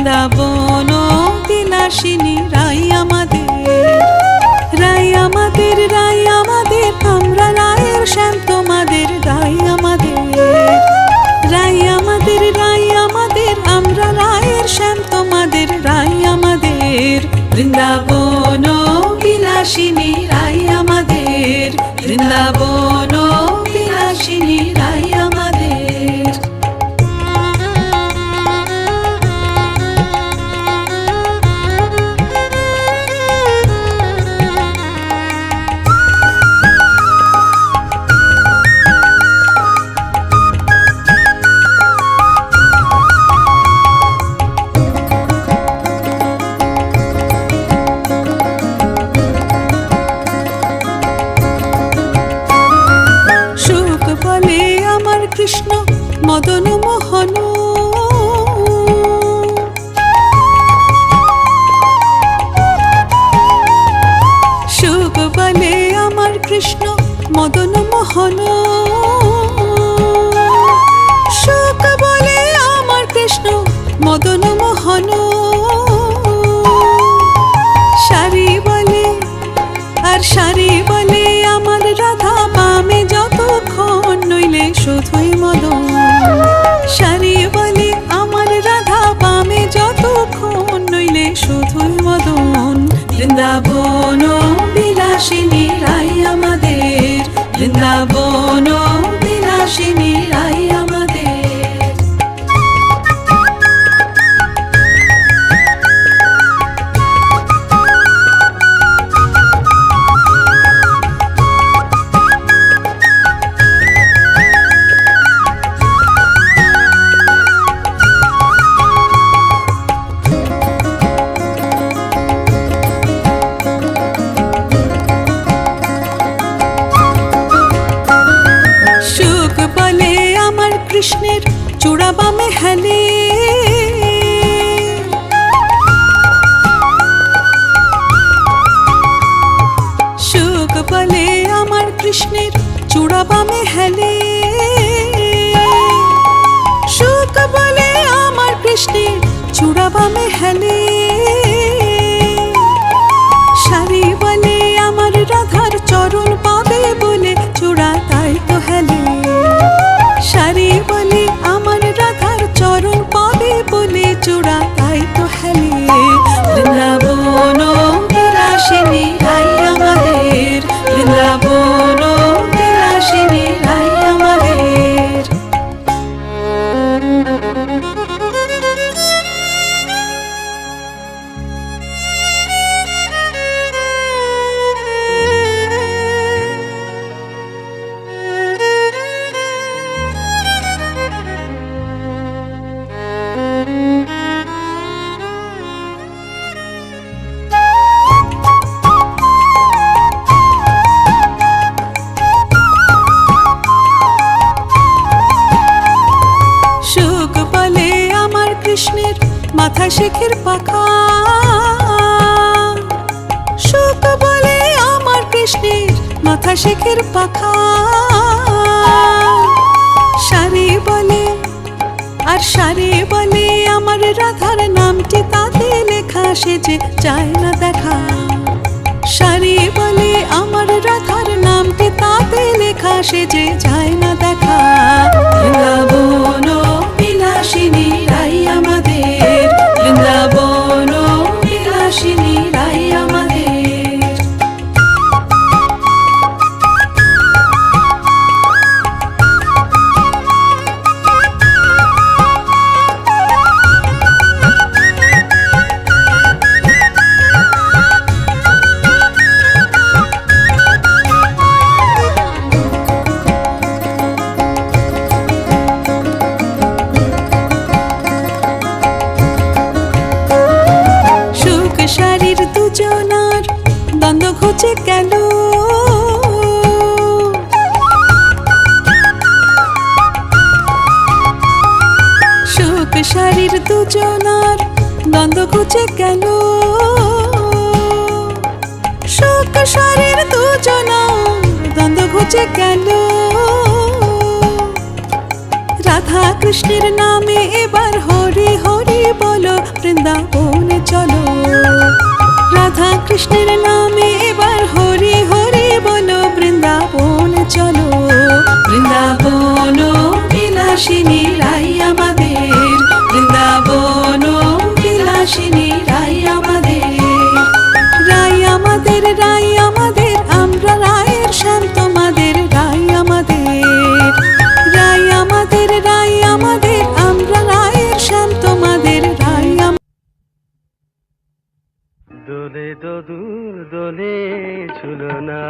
বৃন্দাবন বিলাসিনী রাই আমাদের, রাই আমাদের, রাই আমাদের, আমরা রায়ের শ্যাম তোমাদের রাই আমাদের, রাই আমাদের, রাই আমাদের, আমরা রায়ের শ্যাম তোমাদের রাই আমাদের। বৃন্দাবন বিলাসিনী রাই আমাদের, বৃন্দাবন বিলাসিনী রাই আমাদের। কৃষ্ণ মদন মোহন, সুখ বলে আমার কৃষ্ণ মদন মোহন, সুখ বলে আমার কৃষ্ণ মদন মোহন, সারি বলে আর সারি বলে আমার রাধা বামে যতক্ষণ নইলে শুধুই মদন, সারি বলে আমার রাধা বামে যতক্ষণ নইলে শুধুই মদন। বৃন্দাবন বিলাসিনী রাই আমাদের, বৃন্দাবন বিলাসিনী রাই আমাদের। কৃষ্ণের চূড়া বামে হেলে, সুখ বলে আমার কৃষ্ণের চূড়া বামে হেলে, সুখ বলে আমার কৃষ্ণের চূড়া বামে হেলে, সারি বলে আমার রাধার চরণ পাবে বলে চূড়া তাই তো হেলে, সারি বলে আমার রাধার চরণ পাবে বলে চূড়া তাই তো হেলে। বৃন্দাবন বিলাসিনী রাই আমাদের, বৃন্দাবন বিলাসিনী রাই আমাদের। কৃষ্ণের মাথা শেখের পাখা, সুখ বলে আমার কৃষ্ণের মাথা শেখের পাখা, সারি বলে আর সারি বলে আমার রাধার নামটি তাতে লেখা সেজে যায় না দেখা, সারি বলে আমার রাধার নামটি তাতে লেখা সেজে যায় না দেখা। বৃন্দাবন বিলাসিনী রাই আমাদের, বৃন্দাবন বিলাসিনী রাই আমাদের। দ্বন্দ্ব ঘুচে গেল, সুখ সারির দুজনার দ্বন্দ্ব ঘুচে গেল, সুখ সারির দুজনার দ্বন্দ্ব ঘুচে গেল, রাধা কৃষ্ণের নামে এবার হরি হরি বলো, বৃন্দাবনে চলো। রাধা কৃষ্ণের নামে এবার হরি হরি বলো, বৃন্দাবনে চলো। বৃন্দাবন বিলাসিনী রাই আমাদের, বৃন্দাবন বিলাসিনী রাই আমাদের। রাই আমাদের, রাই আমাদের, আমরা রায়ের শ্যাম তোমাদের। রাই আমাদের, রাই আমাদের, রাই আমাদের, আমরা রায়ের শ্যাম তোমাদের। রাই দোলে দোদুল দোলে ঝুলনা,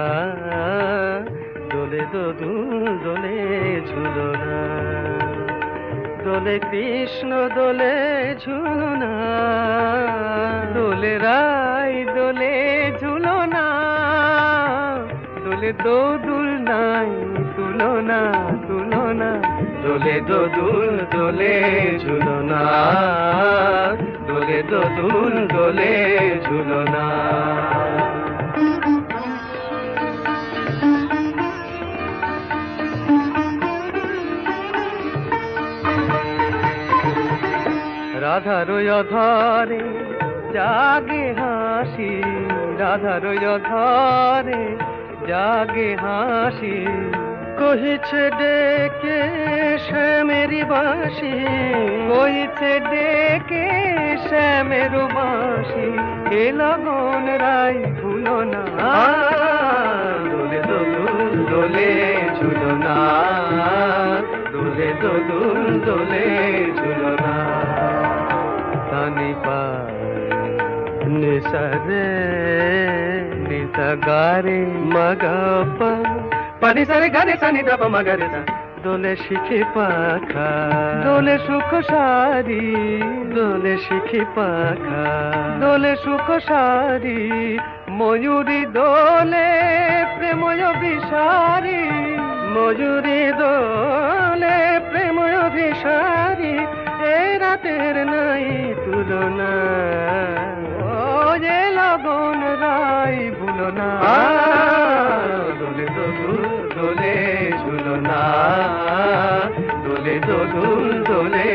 দোলে দোদুল দোলে ঝুলনা, দোলে কৃষ্ণ দোলে ঝুলনা, দোলে রাই দোলে ঝুলনা, দোলে দোদুল নাই তুলনা তুলনা, দোলে দোদুল দোলে ঝুলনা, দোলে দোদুল দোলে ঝুলনা। রাধার অধরে জাগে হাসি, রাধার অধরে জাগে হাসি, কহিছে ডেকে শ্যামেরি বাঁশি, কহিছে ডেকে শ্যামের বাঁশি, এ লগন রাই ভুলো না, দোলে দোদুল দোলে ঝুলনা, দোলে দোদুল দোলে ঝুলনা। সানি পা নিসা রে নিসা গারে মগা পা, পানি সারে গারে সানি দাপ মগরে সা, দোলে শিখে পাখা দোলে সুখ সারি, দোলে শিখে পাখা দোলে সুখ সারি, ময়ূরী দোলে প্রেময় বিষারি, ময়ূরী দোলে প্রেময় বিষারি, এ রাতের নাই তুলনা, ও যে লগন রাই ভুলো না, দোলে দোদুল দোলে ঝুলনা, দোলে দোদুল দোলে